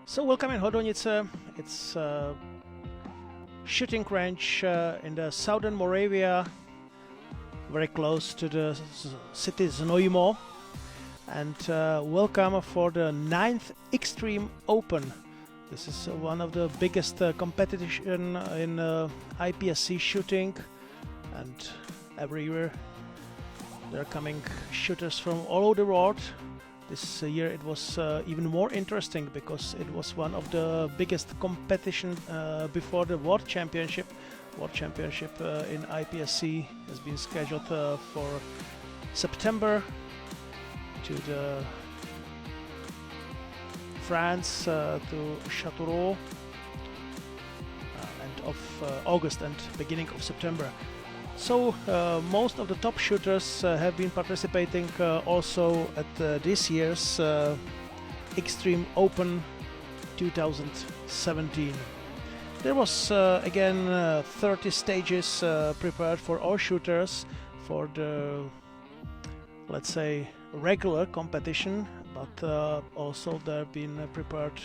So welcome in Hodonice. It's a shooting range in the southern Moravia, very close to the city Znojmo. And welcome for the 9th Extreme Open. This is one of the biggest competition in IPSC shooting, and every year there are coming shooters from all over the world. This year it was even more interesting because it was one of the biggest competition before the World Championship. World Championship in IPSC has been scheduled for September to the France to Châteauroux, end of August and beginning of September. So most of the top shooters have been participating also at this year's Extreme Open 2017. There was again 30 stages prepared for all shooters for the, let's say, regular competition, but also there have been prepared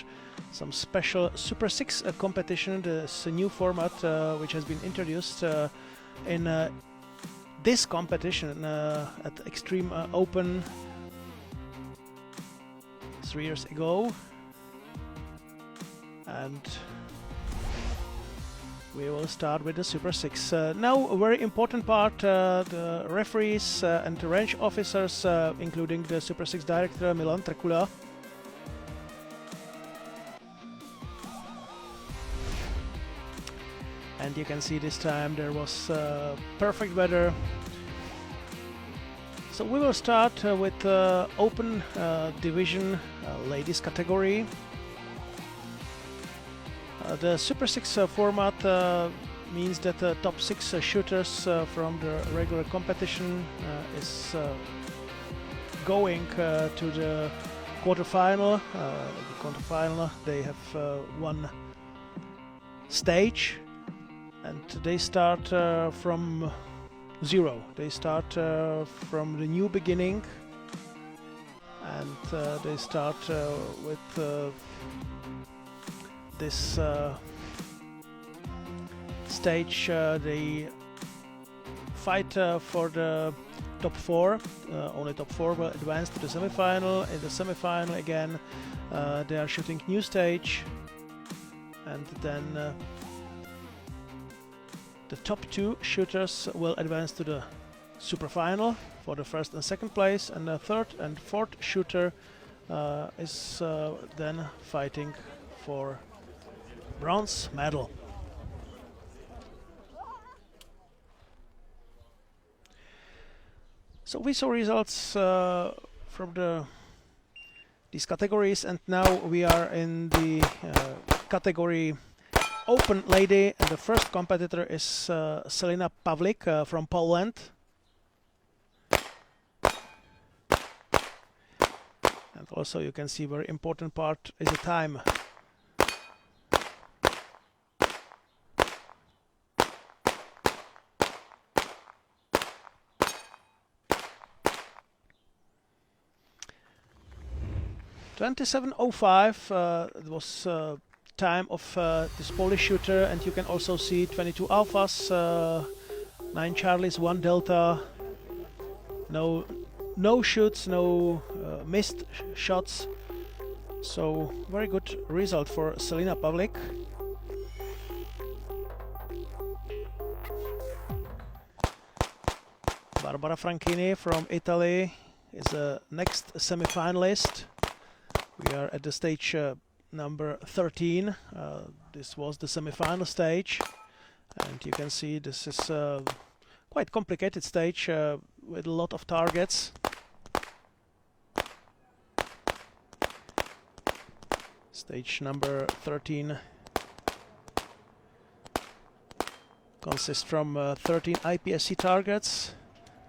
some special Super 6 competition. This new format which has been introduced in this competition at Extreme Open 3 years ago, and we will start with the Super 6. Now a very important part, the referees and the range officers, including the Super 6 director Milan Trekula. And you can see this time there was perfect weather. So we will start with open division ladies category. The Super 6 format means that the top 6 shooters from the regular competition is going to the quarterfinal. The quarterfinal, they have one stage. And they start from zero. They start from the new beginning, and they start with this stage. They fight for the top 4. Only top 4 will advance to the semi-final. In the semi-final again, they are shooting new stage, and then the top 2 shooters will advance to the super final for the first and second place, and the third and fourth shooter is then fighting for bronze medal. So we saw results from these categories, and now we are in the category Open lady, and the first competitor is Selina Pavlik from Poland. And also you can see very important part is the time. (27:05) it was time of this Polish shooter, and you can also see 22 alphas, 9 charlies, 1 delta, no shoots, no missed shots. So very good result for Selina Pavlik. Barbara Franchini from Italy is the next semi-finalist. We are at the stage number 13. This was the semi-final stage, and you can see this is quite complicated stage with a lot of targets. Stage number 13 consists from 13 IPSC targets,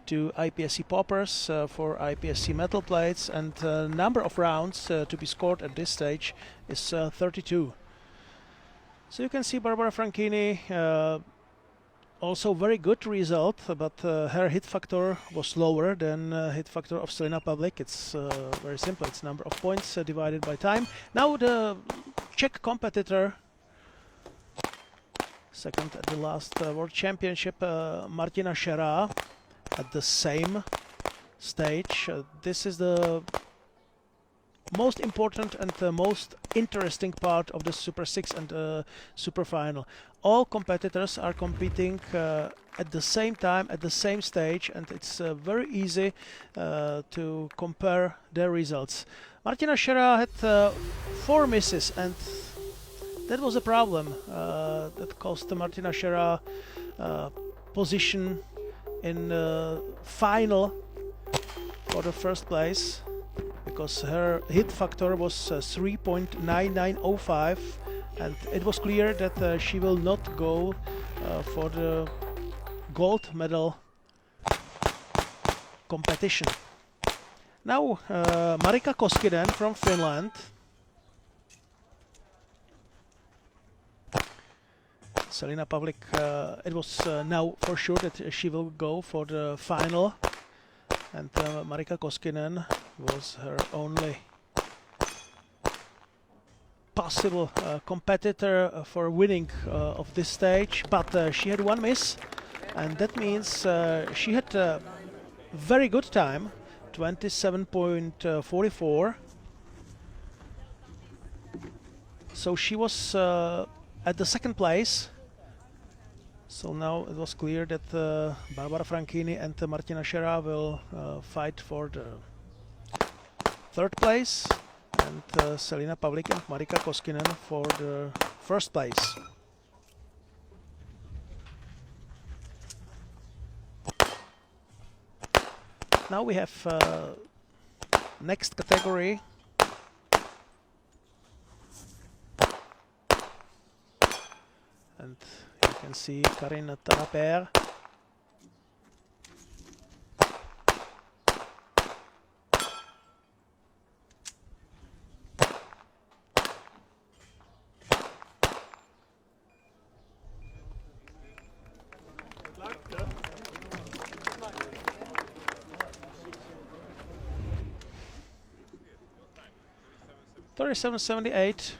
2 IPSC poppers for IPSC metal plates, and number of rounds to be scored at this stage is 32. So you can see Barbara Franchini, also very good result, but her hit factor was lower than hit factor of Selina Pavlik. It's very simple, it's number of points divided by time. Now the Czech competitor, second at the last World Championship, Martina Šerá, at the same stage. This is the most important and the most interesting part of the Super 6 and Super Final. All competitors are competing at the same time, at the same stage, and it's very easy to compare their results. Martina Šerá had 4 misses, and that was a problem that cost Martina Šerá position in final for the first place, because her hit factor was 3.9905, and it was clear that she will not go for the gold medal competition. Now Marika Koskinen from Finland. Selina Pavlik, it was now for sure that she will go for the final, and Marika Koskinen was her only possible competitor for winning of this stage, but she had 1 miss, and that means she had a very good time, 27.44. So she was at the second place. So now it was clear that Barbara Franchini and Martina Šerá will fight for the third place, and Selina Pavlik and Marika Koskinen for the first place. Now we have next category. And you can see Karine Taraper. $37.78.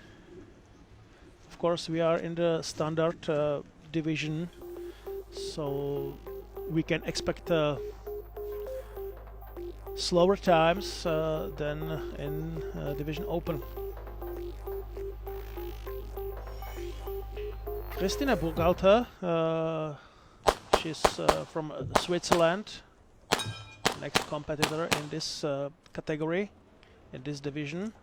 Of course, we are in the standard division, so we can expect slower times than in Division Open. Christine Burghalter, she's from Switzerland, next competitor in this category, in this division.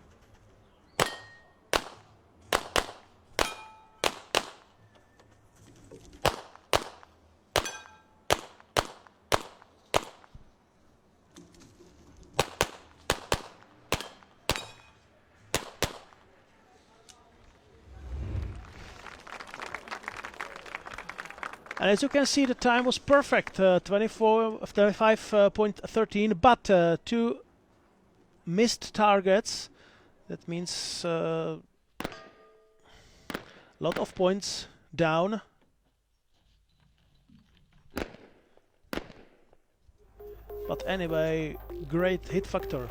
And as you can see, the time was perfect, 25.13, but 2 missed targets. That means a lot of points down. But anyway, great hit factor.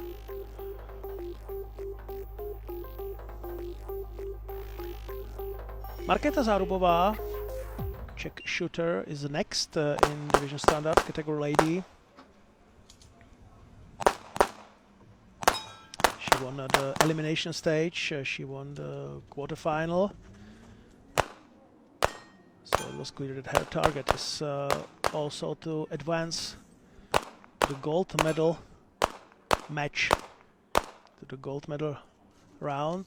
Markéta Zárubová, Czech shooter, is next in Division Standard category lady. She won the elimination stage, she won the quarterfinal. So it was clear that her target is also to advance the gold medal match, to the gold medal round.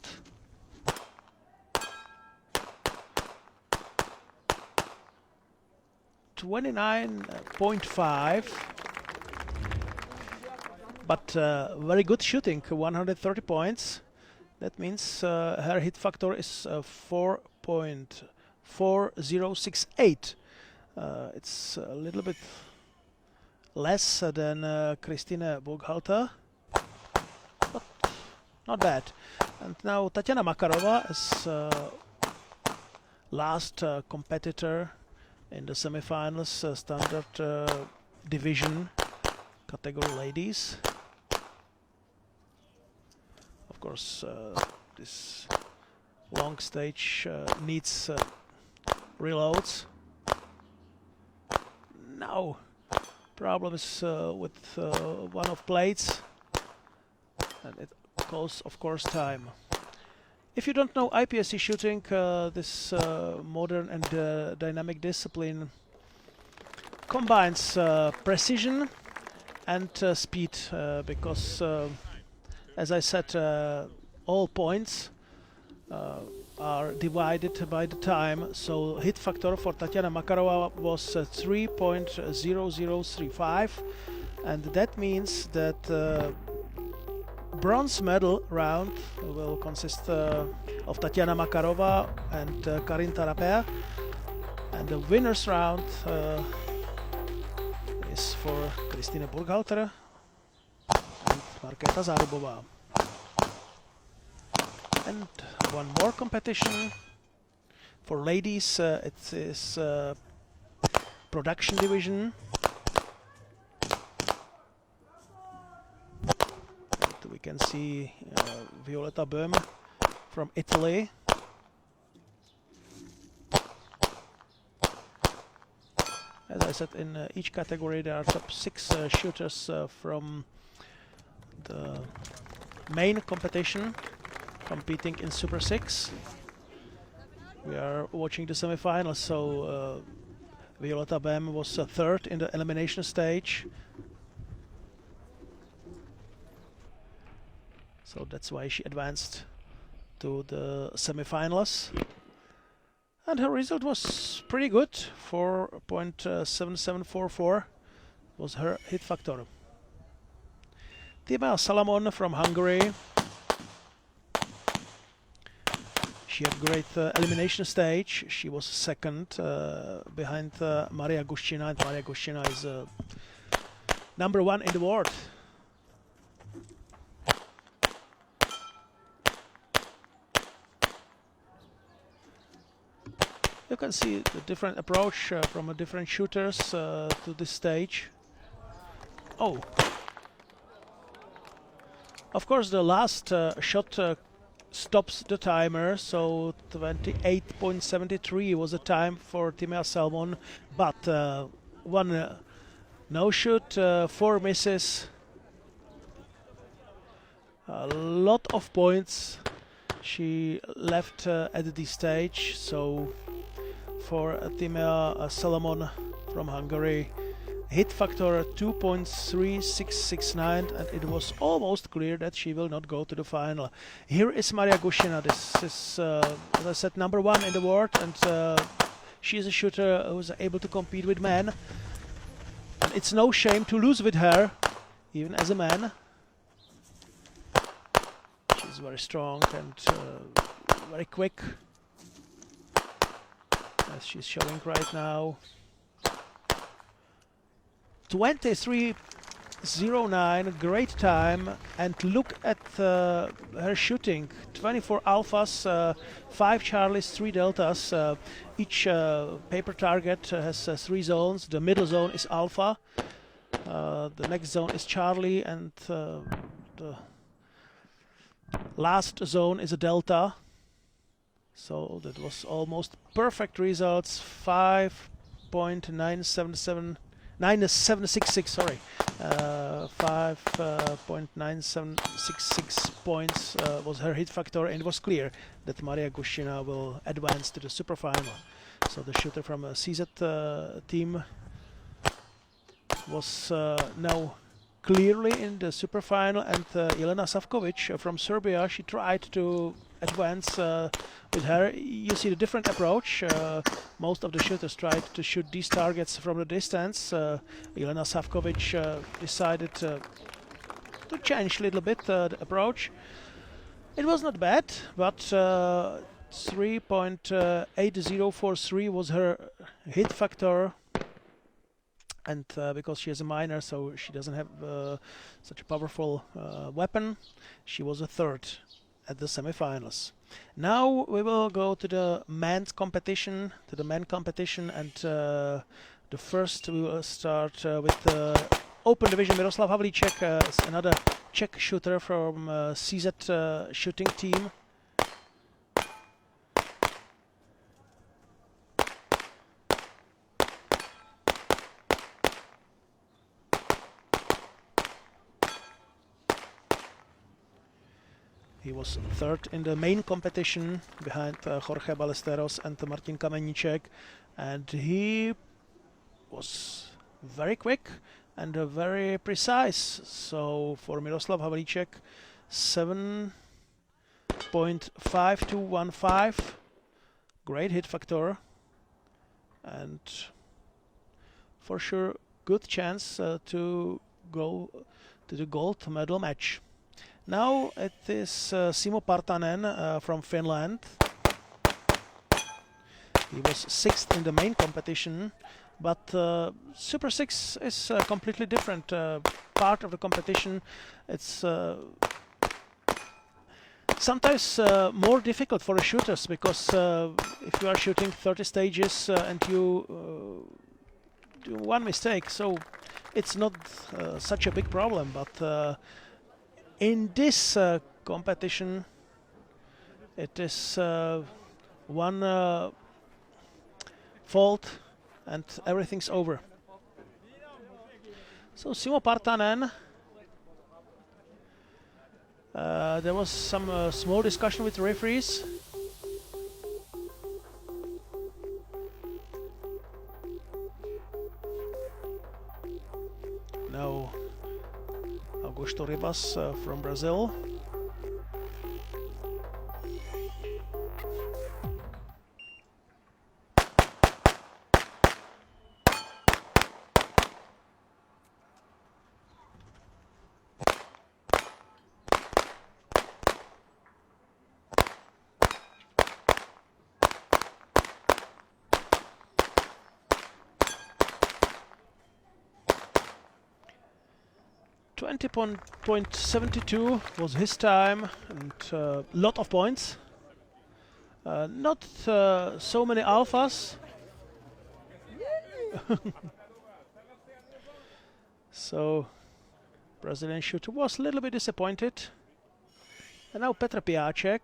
$29.5, but very good shooting, 130 points. That means her hit factor is 4.4068. It's a little bit less than Christine Burghalter, but not bad. And now Tatiana Makarova as last competitor in the semifinals, standard division category ladies. Of course, this long stage needs reloads. Now problems with one of blades, and it costs of course time. If you don't know IPSC shooting, this modern and dynamic discipline combines precision and speed, because as I said, all points are divided by the time, so hit factor for Tatiana Makarova was 3.0035, and that means that bronze medal round will consist of Tatiana Makarova and Karin Tarapea, and the winners round is for Kristine Burghalter and Markéta Zárubová. And one more competition for ladies, it is production division. And we can see Violetta Böhm from Italy. As I said, in each category there are top 6 shooters from the main competition competing in Super 6. We are watching the semi-finals, so Violetta Böhm was third in the elimination stage. So that's why she advanced to the semi-finals. And her result was pretty good. 4.7744 was her hit factor. Timea Salamon from Hungary. She had great elimination stage. She was second behind Maria Kushina, and Maria Kushina is #1 in the world. You can see the different approach from different shooters to this stage. Oh, of course the last shot stops the timer, so 28.73 was the time for Timea Salmon, but one no-shoot, 4 misses, a lot of points she left at this stage. So for Timea Salomon from Hungary, hit factor 2.3669, and it was almost clear that she will not go to the final. Here is Maria Kushina. This is, as I said, #1 in the world, and she is a shooter who is able to compete with men. And it's no shame to lose with her, even as a man. She's very strong and very quick, as she's showing right now. 23.09, great time, and look at her shooting. 24 alphas, 5 charlies, 3 deltas. Each paper target has 3 zones. The middle zone is alpha, the next zone is charlie, and the last zone is a delta. So that was almost perfect results. 5.9766, sorry, 5.9766 points was her hit factor, and it was clear that Maria Kushina will advance to the super final. So the shooter from a CZ team was now clearly in the super final, and Jelena Savkovic from Serbia, she tried to advance with her. You see the different approach. Most of the shooters tried to shoot these targets from the distance. Jelena Savkovic decided to change a little bit the approach. It was not bad, but 3.8043 was her hit factor. And because she is a minor, so she doesn't have such a powerful weapon, she was a third at the semi-finals. Now we will go to the men's competition, and the first we will start with the open division. Miroslav Havlíček is another Czech shooter from CZ shooting team. He was third in the main competition behind Jorge Ballesteros and Martin Kameníček, and he was very quick and very precise. So for Miroslav Havlíček, 7.5215, great hit factor, and for sure good chance to go to the gold medal match. Now it is Simo Partanen from Finland. He was 6th in the main competition, but Super 6 is a completely different part of the competition. It's sometimes more difficult for the shooters, because if you are shooting 30 stages and you do one mistake, so it's not such a big problem, but in this competition it is one fault and everything's over. So Simo Partanen, there was some small discussion with the referees. Now Augusto Ribas from Brazil. .72 was his time, and lot of points. Not so many alphas. So Brazilian shooter was a little bit disappointed. And now Petr Piáček,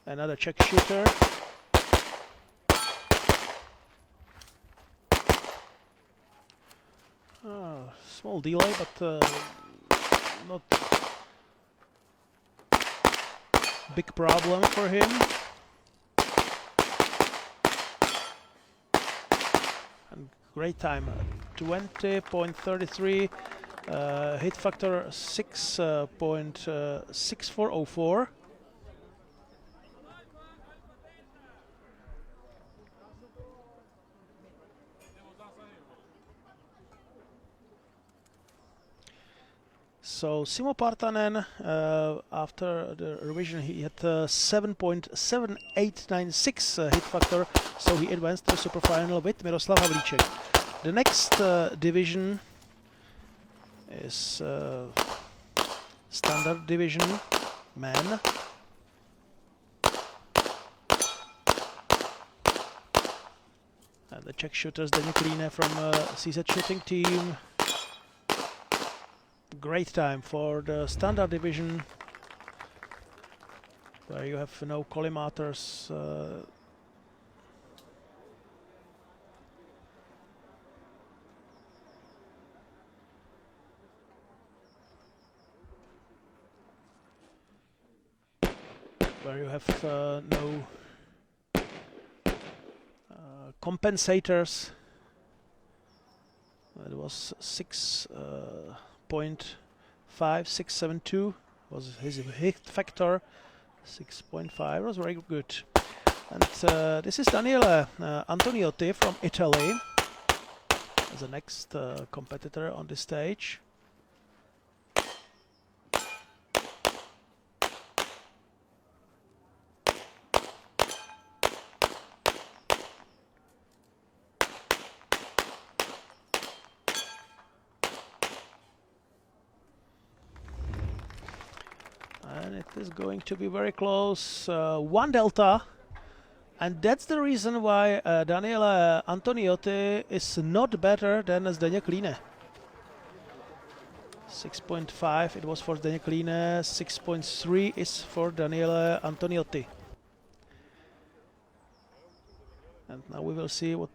another Czech shooter. Small delay, but not big problem for him. And great time, 20.33, hit factor 6.6404. So Simo Partanen, after the revision, he had 7.7896 hit factor, so he advanced to the super final with Miroslav Havlíček. The next division is standard division men. And the Czech shooters, Zdeněk Líne from CZ shooting team. Great time for the standard division, where you have no collimators. Where you have no compensators. It was 6.5672 was his hit factor. 6.5 was very good. And this is Daniele Antoniotti from Italy as the next competitor on the stage. And it is going to be very close, 1 delta, and that's the reason why Daniele Antoniotti is not better than Zdeněk Líne. 6.5 it was for Zdeněk Líne, 6.3 is for Daniele Antoniotti. And now we will see what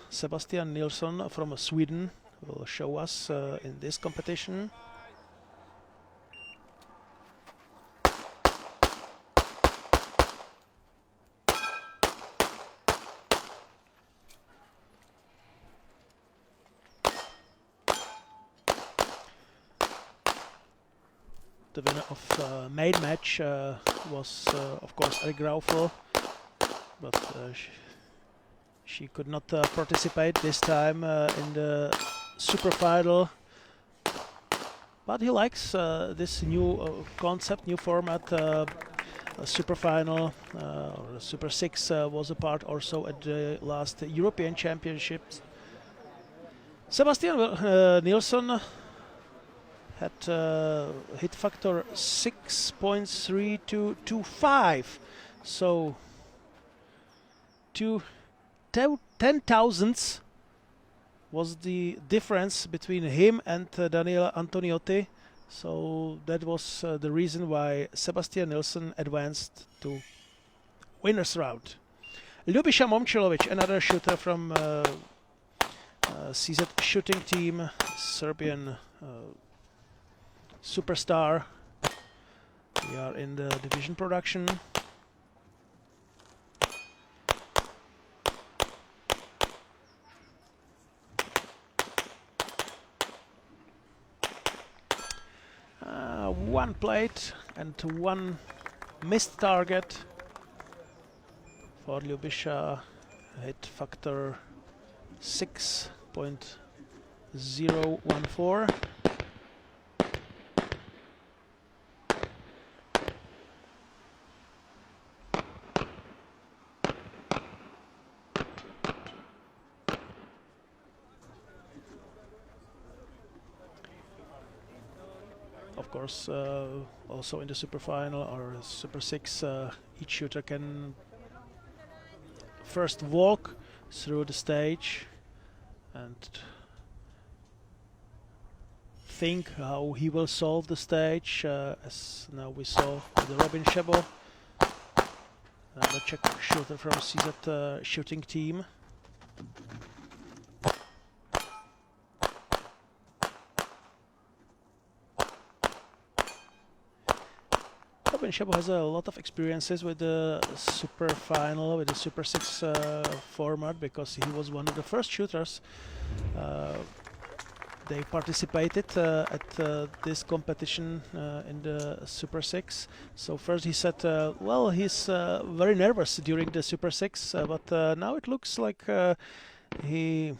Sebastian Nilsson from Sweden will show us in this competition. the winner of main match was of course Eric Graufel, but she could not participate this time in the super final. But he likes this new concept, new format. Super final or Super 6 was a part also at the last European Championships. Sebastian Nilsson had hit factor 6.3225, so 10 thousandths was the difference between him and Daniele Antoniotti. So that was the reason why Sebastian Nilsson advanced to winners round. Ljubisha Momčilović, another shooter from CZ shooting team, Serbian superstar. We are in the division production. One plate and one missed target for Ljubisha, hit factor 6.014. Of course, also in the super final or super 6, each shooter can first walk through the stage and think how he will solve the stage, as now we saw with the Robin Shebo, the Czech shooter from CZ shooting team. Robin Shebo has a lot of experiences with the super final, with the Super 6 format, because he was one of the first shooters. They participated at this competition in the Super 6. So first he said, well, he's very nervous during the Super 6, but now it looks like he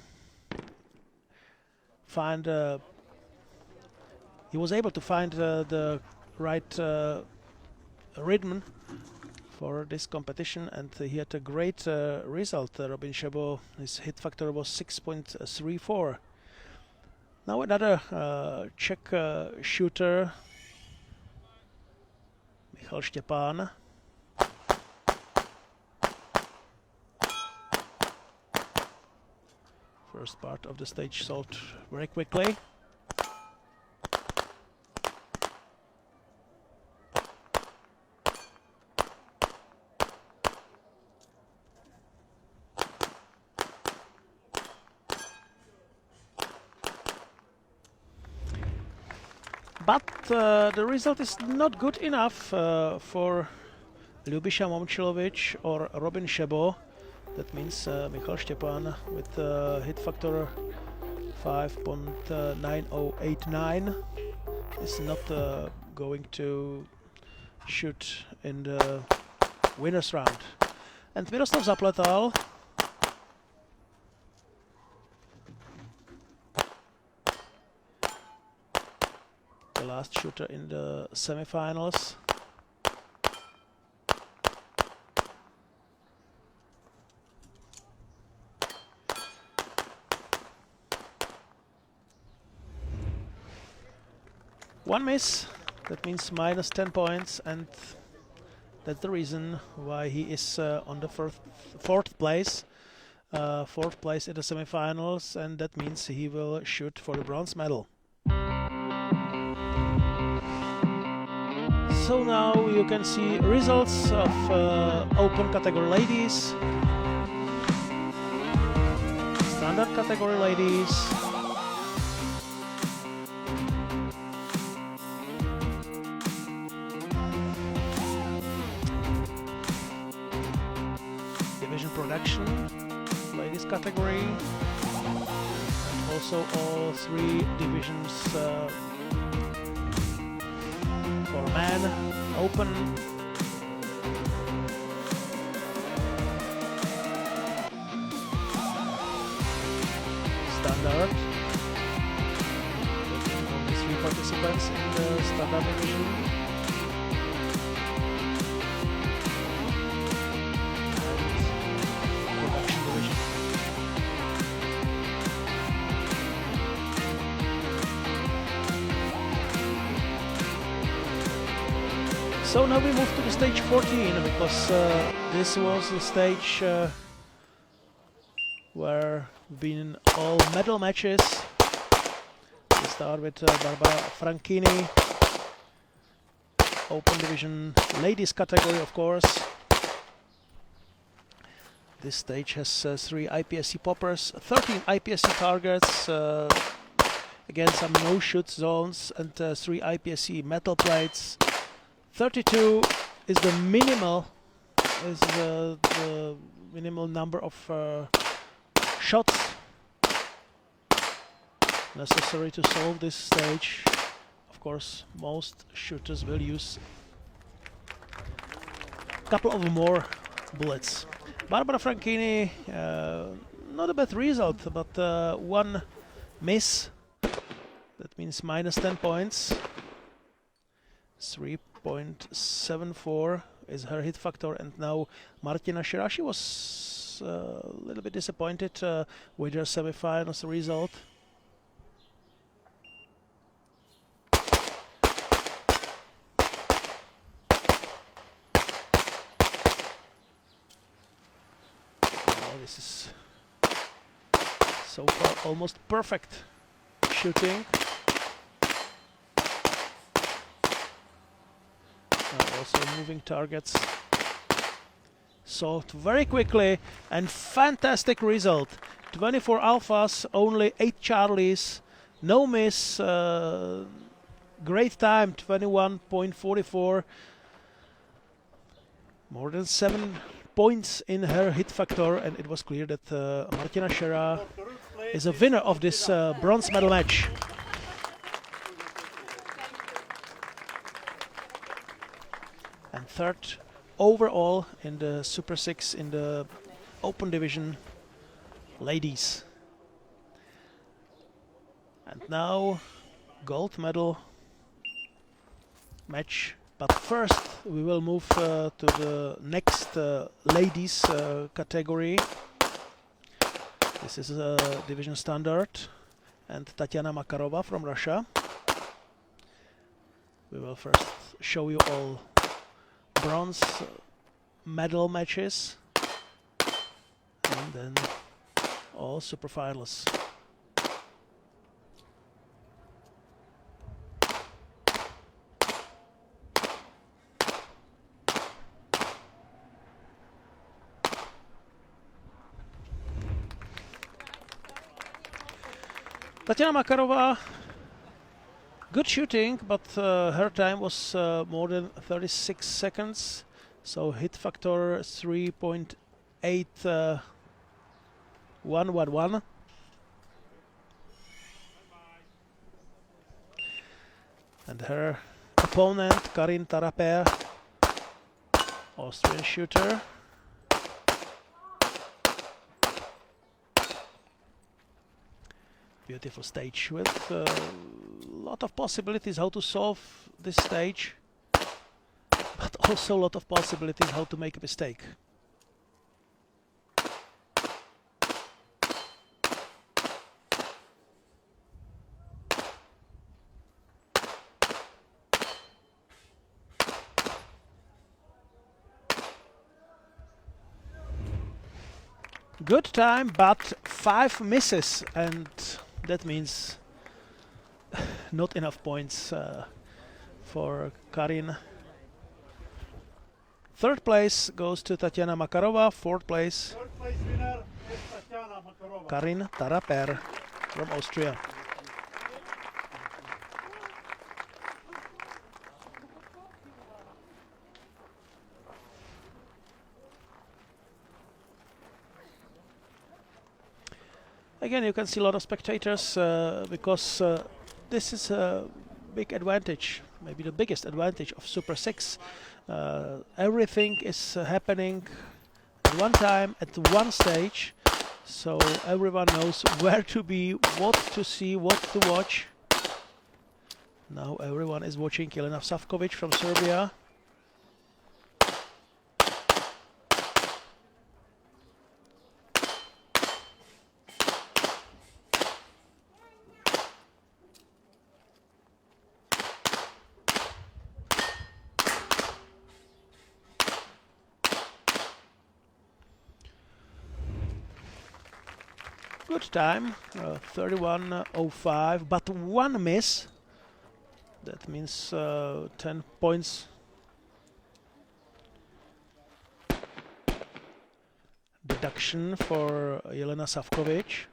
was able to find the right rhythm for this competition, and he had a great result. Robin Shebo, his hit factor was 6.34. Now another Czech shooter, Michal Štěpán. First part of the stage solved very quickly. But the result is not good enough for Ljubisha Momčilović or Robin Shebo. That means Michal Štěpán with hit factor 5.9089 is not going to shoot in the winners round. And Miroslav Zapletal, the last shooter in the semifinals. One miss, that means minus 10 points, and that's the reason why he is on the fourth place in the semifinals, and that means he will shoot for the bronze medal. So now you can see results of open category ladies, standard category ladies, division production ladies category, and also all three divisions man, open. Standard. Only 3 participants in the standard division. And production division. So now we move to the stage 14 because this was the stage where been all medal matches. We start with Barbara Franchini, open division, ladies category of course. This stage has 3 IPSC poppers, 13 IPSC targets, again some no-shoot zones, and 3 IPSC metal plates. 32 is the minimal number of shots necessary to solve this stage. Of course, most shooters will use a couple of more bullets. Barbara Franchini, not a bad result, but 1 miss. That means minus 10 points. 3.74 is her hit factor, and now Martina Shirashi was a little bit disappointed with her semifinals result. This is so far almost perfect shooting. Also moving targets solved very quickly, and fantastic result. 24 alphas, only 8 charlies, no miss, great time, 21.44, more than 7 points in her hit factor, and it was clear that Martina Shera is a winner of this bronze medal match. And third overall in the Super 6 in the open division ladies. And now gold medal match. But first we will move to the next ladies category. This is a division standard, and Tatiana Makarova from Russia. We will first show you all bronze medal matches, and then all super finals. Tatiana Makarova, good shooting, but her time was more than 36 seconds, so hit factor 3.8111. And her opponent, Karin Taraper, Austrian shooter. Beautiful stage with a lot of possibilities how to solve this stage, but also a lot of possibilities how to make a mistake. Good time, but 5 misses, and that means not enough points for Karin. Third place goes to Tatiana Makarova. Fourth place winner is Tatiana Makarova. Karin Taraper from Austria. Again, you can see a lot of spectators because this is a big advantage maybe the biggest advantage of Super 6. Everything is happening at one time, at one stage, so everyone knows where to be, what to see, what to watch. Now everyone is watching Jelena Savkovic from Serbia. Good time, 31.05, but one miss. That means 10 points deduction for Jelena Savkovic.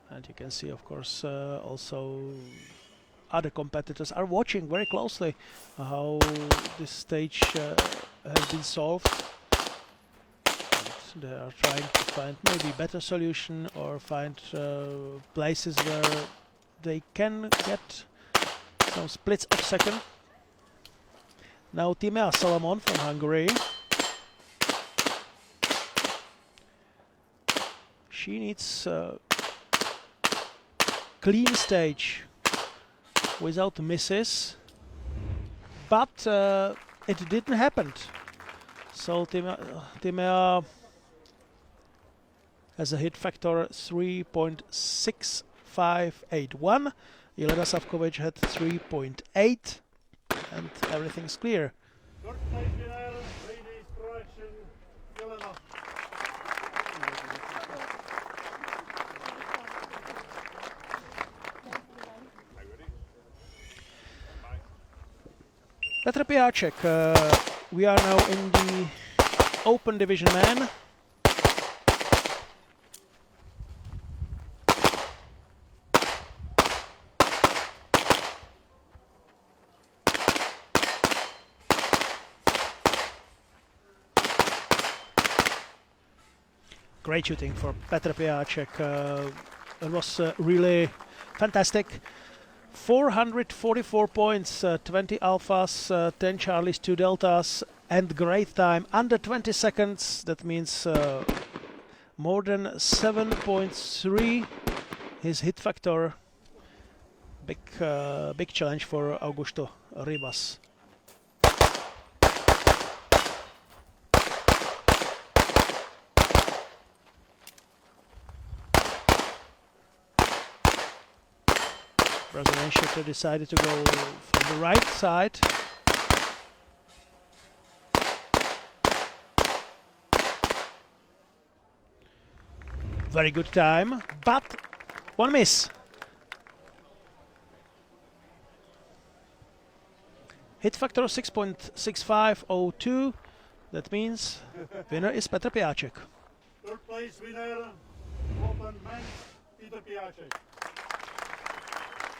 And you can see, of course, also other competitors are watching very closely how this stage has been solved. And they are trying to find maybe better solution or find places where they can get some splits of second. Now Timea Solomon from Hungary. She needs clean stage without misses, but it didn't happen. So Timea has a hit factor 3.6581. Jelena Savkovic had 3.8, and everything's clear. Third place winner, ladies correction, Jelena. Petr Piáček, we are now in the open division man. Great shooting for Petr Piáček. It was really fantastic. 444 points, 20 alphas, 10 charlies, 2 deltas, and great time under 20 seconds. That means more than 7.3. His hit factor. Big challenge for Augusto Ribas. Brazilian shooter decided to go from the right side. Very good time, but one miss. Hit factor 6.6502. That means winner is Petr Piáček. Third place winner, open men's, Petr Piáček.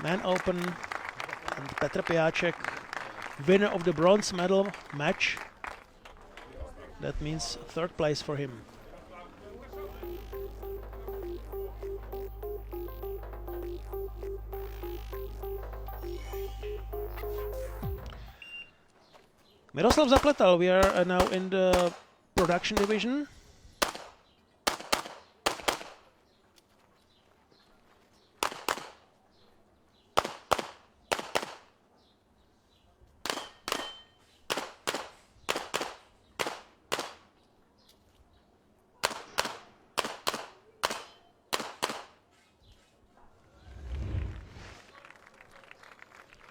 Man Open and Petr Piáček, winner of the bronze medal match. That means third place for him. Miroslav Zapletal, we are now in the production division.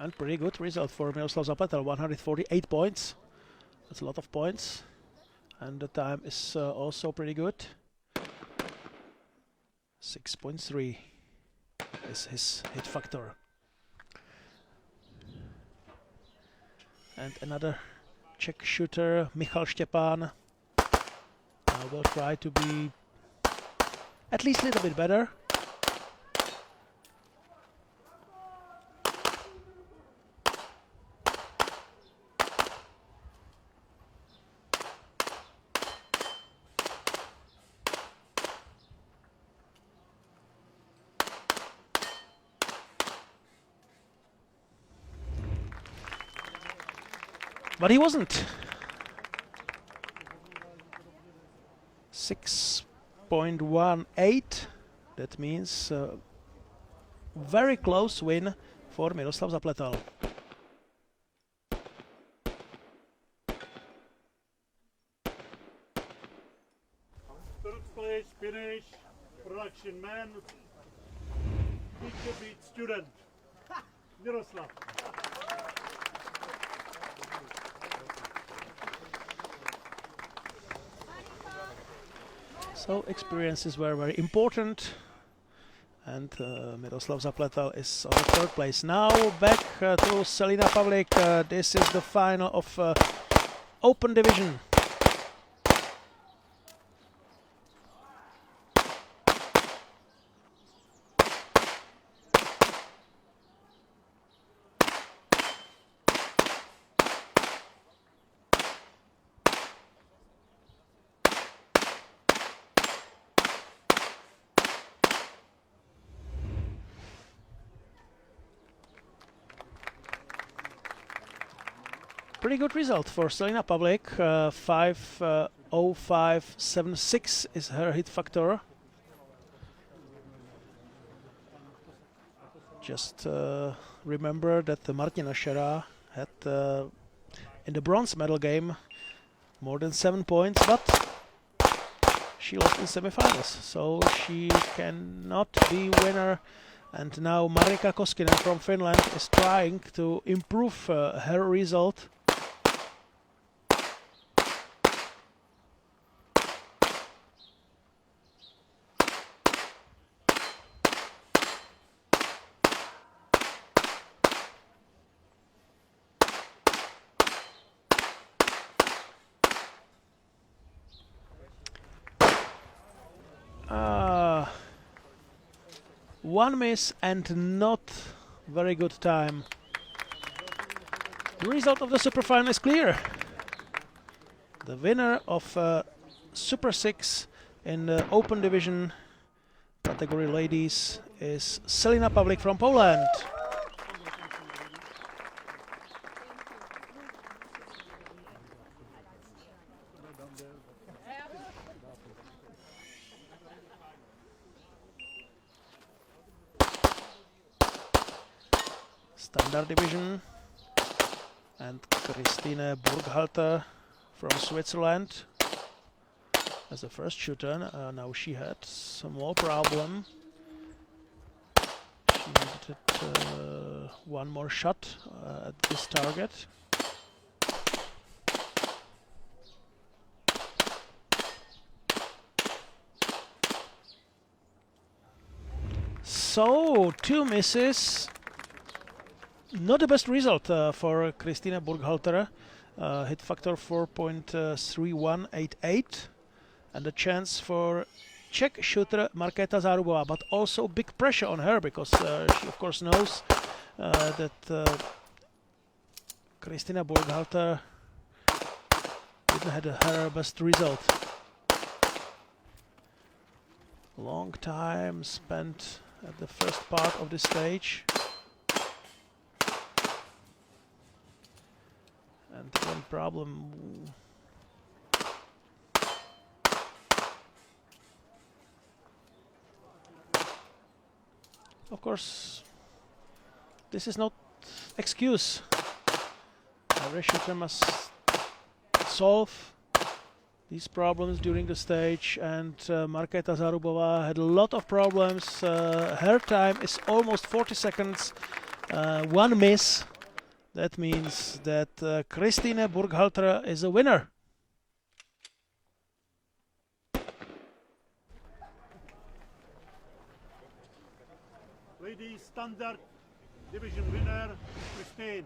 And pretty good result for Miroslav Zapletal, 148 points. That's a lot of points. And the time is also pretty good. 6.3 is his hit factor. And another Czech shooter, Michal Štěpán, will try to be at least a little bit better. But he wasn't. 6.18. That means very close win for Miroslav Zapletal. Third place finish, production man, teacher beat student, Miroslav. So experiences were very important, and Miroslav Zapletal is on the third place. Now back to Selina Pavlik. This is the final of Open Division. Pretty good result for Selina Pavlik. 5.0576 is her hit factor. Just remember that Martina Šera had in the bronze medal game more than 7 points, but she lost in semifinals, so she cannot be winner. And now Marika Koskinen from Finland is trying to improve her result. One miss and not very good time. The result of the Super Final is clear. The winner of Super 6 in the Open Division category ladies is Selina Pavlik from Poland. Standard Division, and Christine Burghalter from Switzerland as the first shooter. Now she had some more problem. She needed one more shot at this target. So 2 misses. Not the best result for Christina Burghalter. Hit factor 4.3188, and a chance for Czech shooter Markéta Zárubová, but also big pressure on her because she of course knows that Christina Burghalter didn't have her best result. Long time spent at the first part of the stage. And one problem. Of course, this is not excuse. Every shooter must solve these problems during the stage, and Markéta Zárubová had a lot of problems. Her time is almost 40 seconds. One miss. That means that Christine Burghalter is a winner. Ladies Standard Division winner, Christine.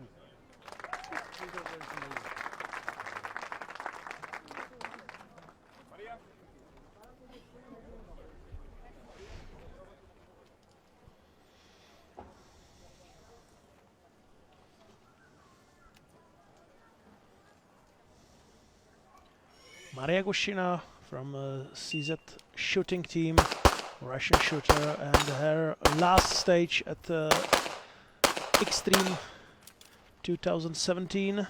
Maria Kushina from CZ shooting team, Russian shooter, and her last stage at Extreme 2017.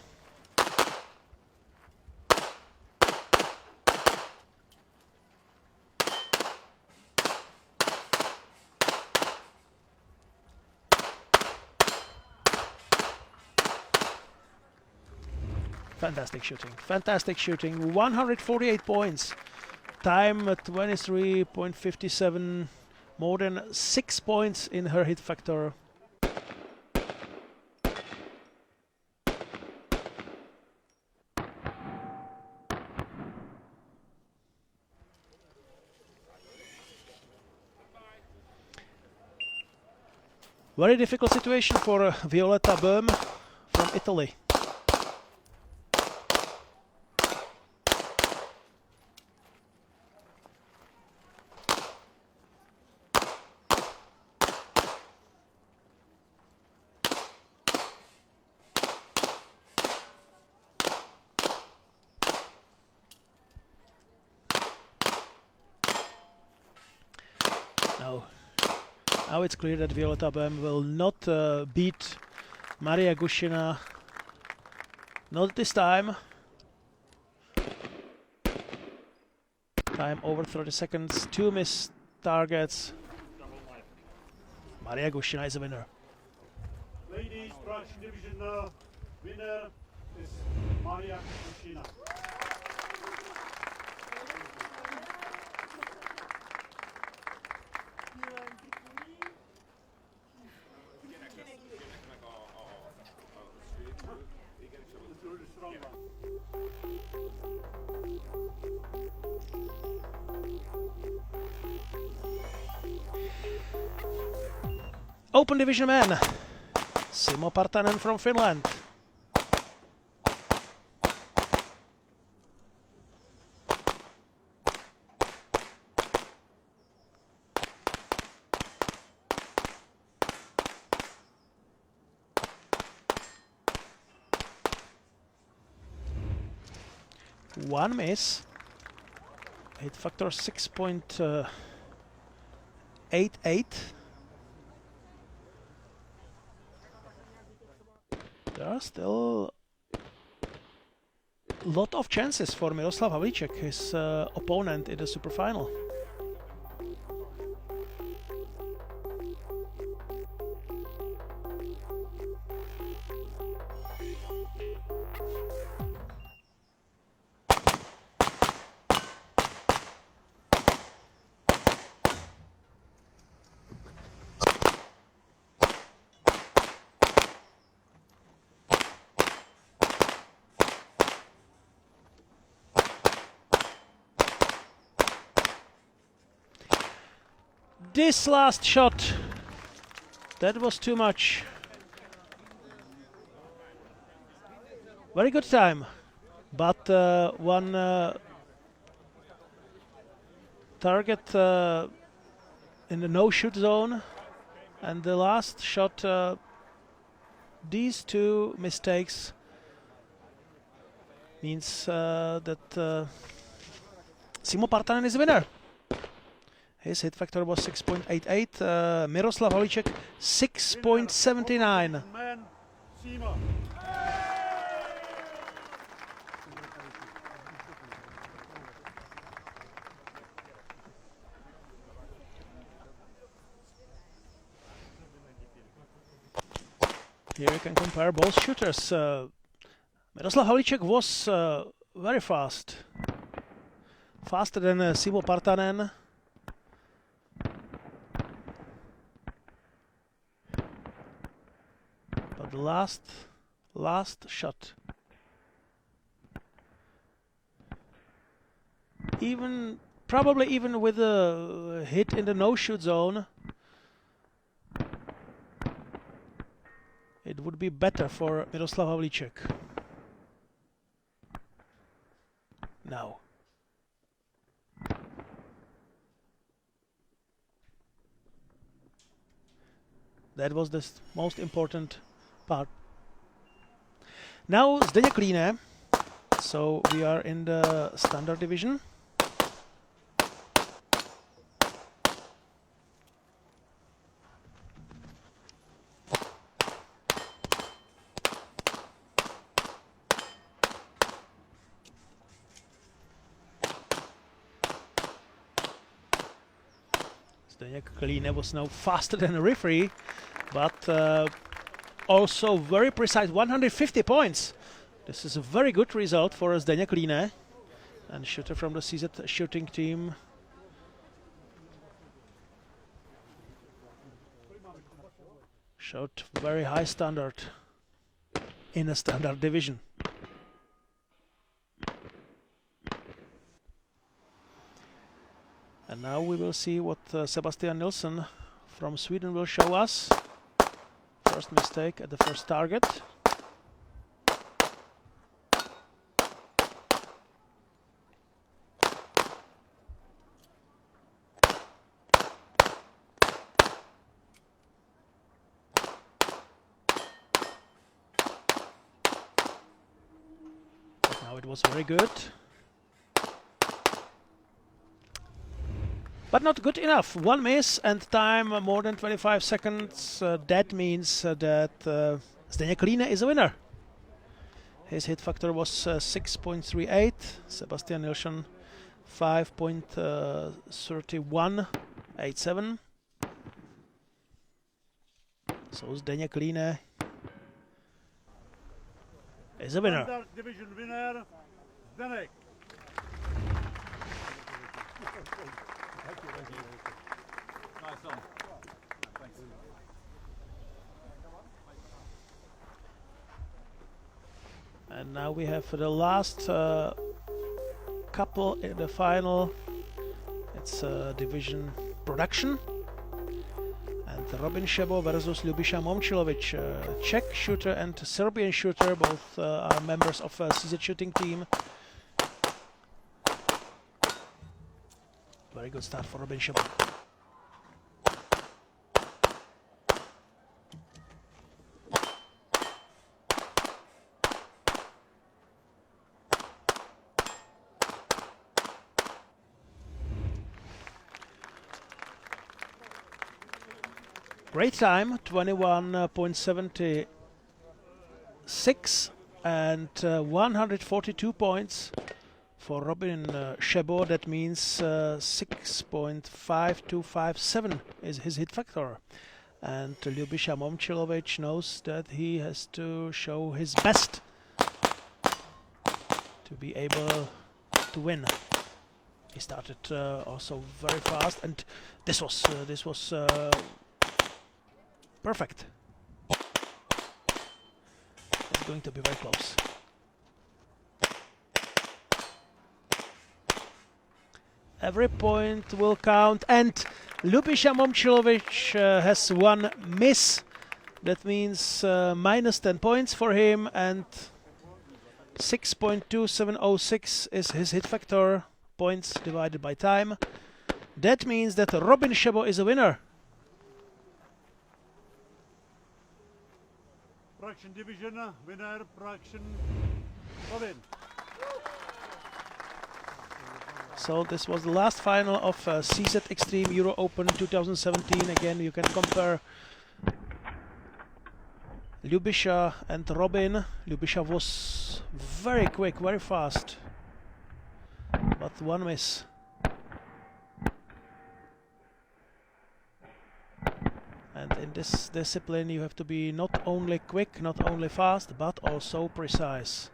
Fantastic shooting. Fantastic shooting. 148 points. Time at 23.57. More than 6 points in her hit factor. Very difficult situation for Violetta Böhm from Italy. Now it's clear that Violetta Böhm will not beat Maria Kushina. Not this time. Time over 30 seconds. 2 missed targets. Maria Kushina is a winner. Ladies Brush Division winner is Maria Kushina. Open division man, Simo Partanen from Finland. One miss. Hit factor 6.88. There are still a lot of chances for Miroslav Havlicek, his opponent in the super final. This last shot, that was too much. Very good time, but one target in the no-shoot zone, and the last shot, these two mistakes means that Simo Partanen is the winner. His hit factor was 6.88, Miroslav Havlicek 6.79. Here you can compare both shooters. Miroslav Havlicek was very fast, faster than Simo Partanen. But the last shot, probably even with a hit in the no-shoot zone, it would be better for Miroslav Havlicek. Now. That was the most important part. Now Zdeněk Klíne. So we are in the standard division. Zdeněk Klíne was now faster than a referee, but also very precise. 150 points This is a very good result for Zdeněk Líne, and shooter from the CZ shooting team. Showed very high standard in a standard division. And now we will see what Sebastian Nilsson from Sweden will show us. First mistake at the first target. But now it was very good. But not good enough. One miss and time more than 25 seconds. That means that Zdeněk Líne is a winner. His hit factor was 6.38. Sebastian Nilsson 5.3187. So Zdeněk Líne is a winner. Standard division winner, Zdeněk. Nice one. Thanks. And now we have the last couple in the final. It's division production. And Robin Šebo versus Ljubiša Momčilović, Czech shooter and Serbian shooter, both are members of CZ shooting team. Very good start for Robin Šebo. Great time, 21.76 and 142 points for Robin Šebo. That means 6.5257 is his hit factor. And Ljubiša Momčilović knows that he has to show his best to be able to win. He started also very fast, and this was perfect. It's going to be very close. Every point will count, and Ljubiša Momčilović has one miss. That means minus 10 points for him, and 6.2706 is his hit factor, points divided by time. That means that Robin Šebo is a winner. Production division winner, production Robin. So this was the last final of CZ Extreme Euro Open 2017. Again, you can compare Ljubiša and Robin. Ljubiša was very quick, very fast, but one miss. And in this discipline you have to be not only quick, not only fast, but also precise.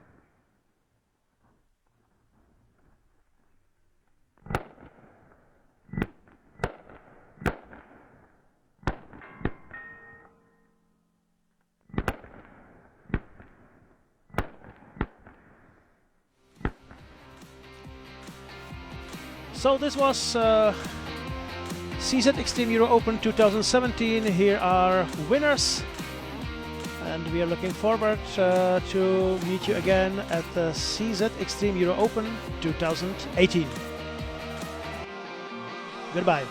So this was CZ Extreme Euro Open 2017. Here are winners, and we are looking forward to meet you again at the CZ Extreme Euro Open 2018. Goodbye.